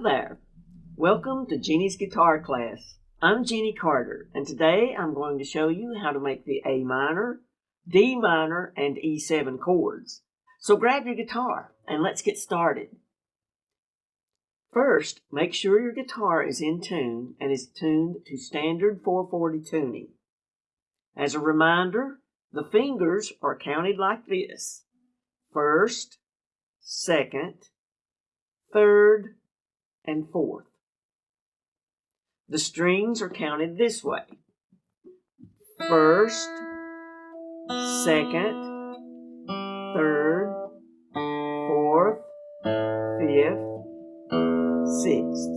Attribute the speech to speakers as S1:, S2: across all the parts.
S1: there. Welcome to Jeannie's guitar class. I'm Jeannie Carter, and today I'm going to show you how to make the A minor, D minor, and E7 chords. So grab your guitar and let's get started. First, make sure your guitar is in tune and is tuned to standard 440 tuning. As a reminder, the fingers are counted like this: first, second, third, and fourth. The strings are counted this way: first, second, third, fourth, fifth, sixth.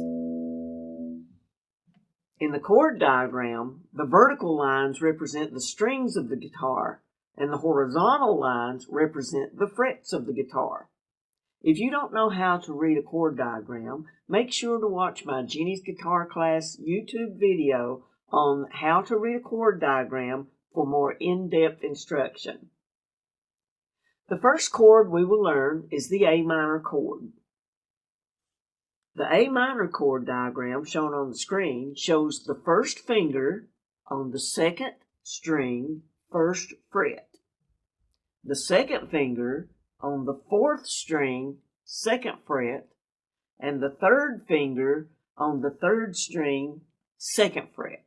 S1: In the chord diagram, the vertical lines represent the strings of the guitar, and the horizontal lines represent the frets of the guitar. If you don't know how to read a chord diagram, make sure to watch my Jeannie's Guitar Class YouTube video on how to read a chord diagram for more in-depth instruction. The first chord we will learn is the A minor chord. The A minor chord diagram shown on the screen shows the first finger on the second string, first fret, the second finger on the fourth string, second fret, and the third finger on the third string, second fret.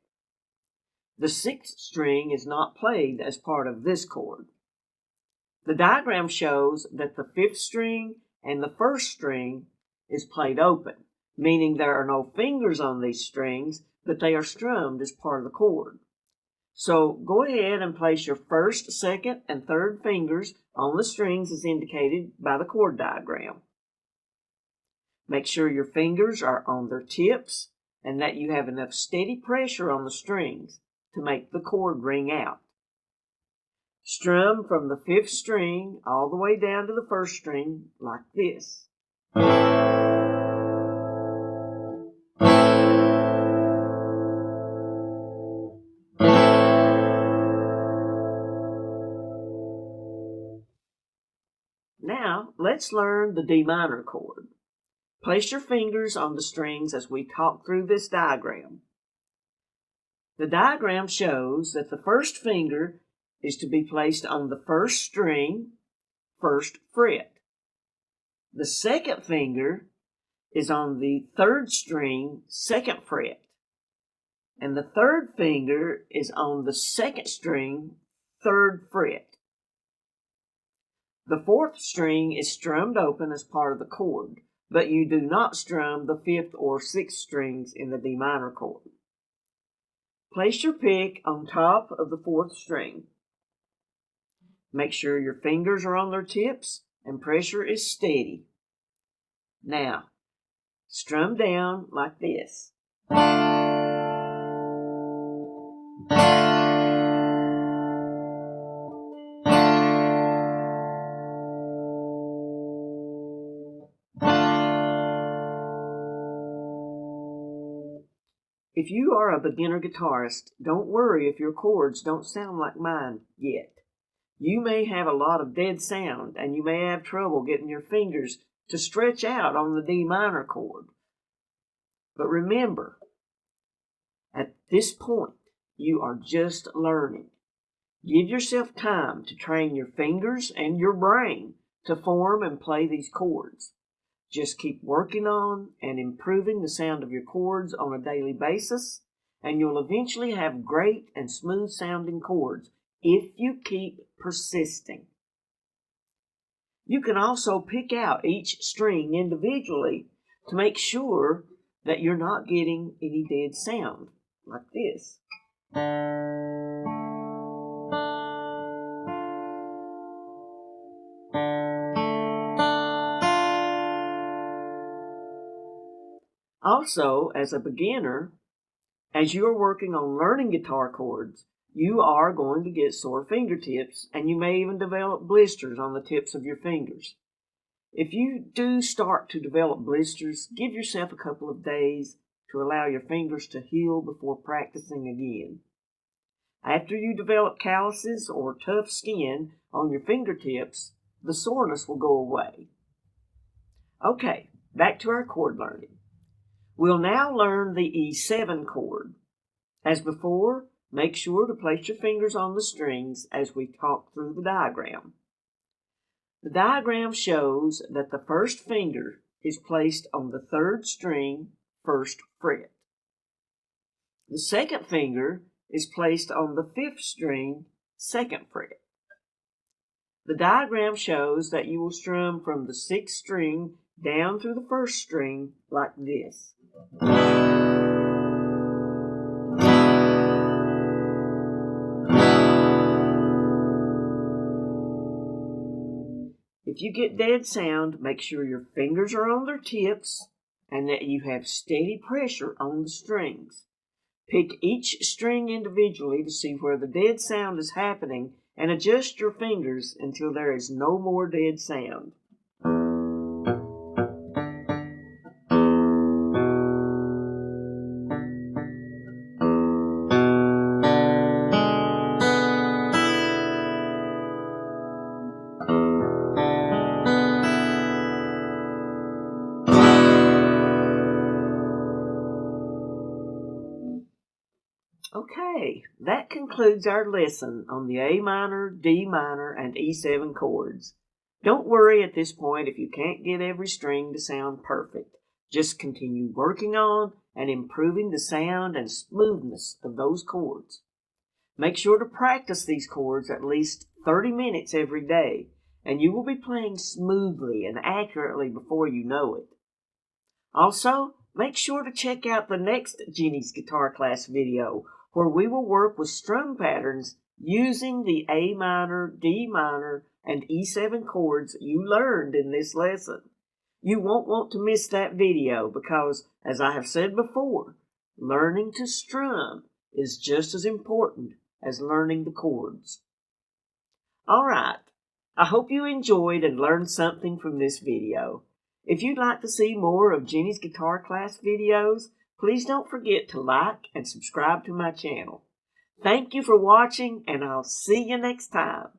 S1: The sixth string is not played as part of this chord. The diagram shows that the fifth string and the first string is played open, meaning there are no fingers on these strings, but they are strummed as part of the chord. So go ahead and place your first, second, and third fingers on the strings as indicated by the chord diagram. Make sure your fingers are on their tips and that you have enough steady pressure on the strings to make the chord ring out. Strum from the fifth string all the way down to the first string like this. Now, let's learn the D minor chord. Place your fingers on the strings as we talk through this diagram. The diagram shows that the first finger is to be placed on the first string, first fret. The second finger is on the third string, second fret. And the third finger is on the second string, third fret. The fourth string is strummed open as part of the chord, but you do not strum the fifth or sixth strings in the D minor chord. Place your pick on top of the fourth string. Make sure your fingers are on their tips and pressure is steady. Now, strum down like this. If you are a beginner guitarist, don't worry if your chords don't sound like mine yet. You may have a lot of dead sound, and you may have trouble getting your fingers to stretch out on the D minor chord. But remember, at this point, you are just learning. Give yourself time to train your fingers and your brain to form and play these chords. Just keep working on and improving the sound of your chords on a daily basis, and you'll eventually have great and smooth sounding chords if you keep persisting. You can also pick out each string individually to make sure that you're not getting any dead sound, like this. Also, as a beginner, as you are working on learning guitar chords, you are going to get sore fingertips, and you may even develop blisters on the tips of your fingers. If you do start to develop blisters, give yourself a couple of days to allow your fingers to heal before practicing again. After you develop calluses or tough skin on your fingertips, the soreness will go away. Okay, back to our chord learning. We'll now learn the E7 chord. As before, make sure to place your fingers on the strings as we talk through the diagram. The diagram shows that the first finger is placed on the third string, first fret. The second finger is placed on the fifth string, second fret. The diagram shows that you will strum from the sixth string down through the first string like this. If you get dead sound, make sure your fingers are on their tips and that you have steady pressure on the strings. Pick each string individually to see where the dead sound is happening and adjust your fingers until there is no more dead sound. Okay, that concludes our lesson on the A minor, D minor, and E7 chords. Don't worry at this point if you can't get every string to sound perfect. Just continue working on and improving the sound and smoothness of those chords. Make sure to practice these chords at least 30 minutes every day, and you will be playing smoothly and accurately before you know it. Also, make sure to check out the next Jenny's Guitar Class video, where we will work with strum patterns using the A minor, D minor, and E7 chords you learned in this lesson. You won't want to miss that video because, as I have said before, learning to strum is just as important as learning the chords. All right, I hope you enjoyed and learned something from this video. If you'd like to see more of Jenny's Guitar Class videos, please don't forget to like and subscribe to my channel. Thank you for watching, and I'll see you next time.